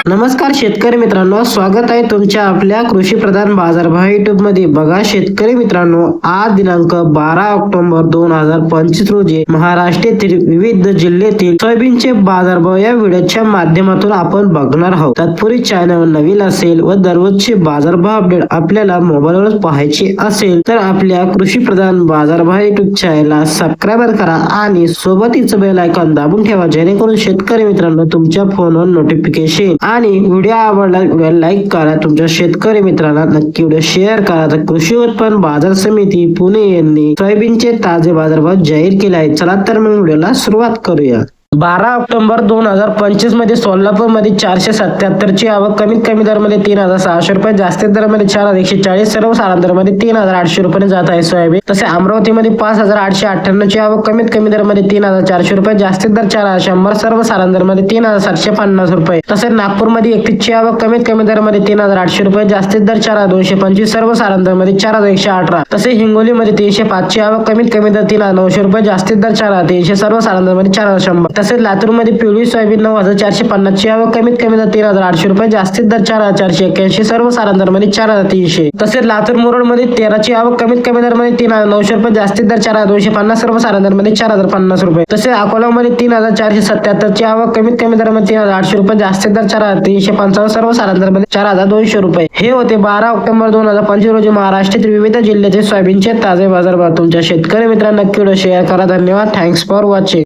नमस्कार शेतकरी मित्रांनो, स्वागत आहे तुमच्या आपल्या कृषी प्रधान बाजारभाव युट्यूब मध्ये। बघा शेतकरी मित्रांनो, आज दिनांक 12 ऑक्टोबर 2025 रोजी महाराष्ट्रातील विविध जिल्ह्यातील सोयाबीनचे बाजारभाव या व्हिडिओच्या माध्यमातून आपण बघणार आहोत। तत्पूर्वी चॅनल नवीन असेल व दररोजचे बाजारभाव अपडेट आपल्याला मोबाईलवर पाहायचे असेल तर आपल्या कृषी प्रधान बाजारभाव युट्यूब चॅनलला सबस्क्राईब करा आणि सोबतच बेल आयकॉन दाबून ठेवा, जेणेकरून शेतकरी मित्रांनो तुमच्या फोनवर नोटिफिकेशन आणि व्हिडिओ आवडला व्हिडिओ लाईक करा। तुमच्या शेतकरी मित्रांना नक्की व्हिडिओ शेअर करा। तर कृषी उत्पन्न बाजार समिती पुणे यांनी सोयाबीनचे ताजे बाजारभाव जाहीर केले आहेत। चला तर मग व्हिडिओला सुरुवात करूया। 12 ऑक्टोबर 2025 मध्ये सोलापूर मध्ये 477 ची आवक, कमीत कमी दर मध्ये 3600 रुपये, जास्तीत दर मध्ये 4140, सर्वसाधारण दर मध्ये 3800 रुपये जात आहे सोयाबीन। तसे अमरावती मध्ये 5898 ची आवक, कमीत कमी दर मध्ये 3400 रुपये, जास्तीत दर 4100, सर्वसाधारण दर मध्ये 3750 रुपये। तसेच नागपूर मध्ये 31 ची आवक, कमीत कमी दर मध्ये 3800 रुपये, जास्तीत दर 4225, सर्वसाधारण दर मध्ये 4118। तसे हिंगोली मध्ये 305 ची आवक, कमीत कमी दर 3900 रुपये, जास्तीत दर 4300, सर्वसाधारण दर मध्ये 4100। तसेच लातूर मध्ये पिवळी सोयाबीन 9450 ची आवक, कमीत कमी दर 3800 रुपये, जास्तीत दर 4481, सर्वसाधारण दर मध्ये 4300। तसेच लातूर मुरड मध्ये 13 ची आवक, कमीत कमी दर मध्ये 3900 रुपये, जास्तीत दर 4250, सर्वसाधारण दर मध्ये 4050 रुपये। तसेच अकोला मध्ये 3477 ची आवक, कमीत कमी दर मध्ये 3800 रुपये, जास्तीत दर 4355, सर्वसाधारण दर मध्ये 4200 रुपये। हे होते 12 ऑक्टोबर 2025 रोजी महाराष्ट्रातील विविध जिल्ह्याचे सोयाबीनचे ताजे बाजारभाव। तुमच्या शेतकरी मित्रांना नक्की व्हिडिओ शेअर करा। धन्यवाद। Thanks for watching.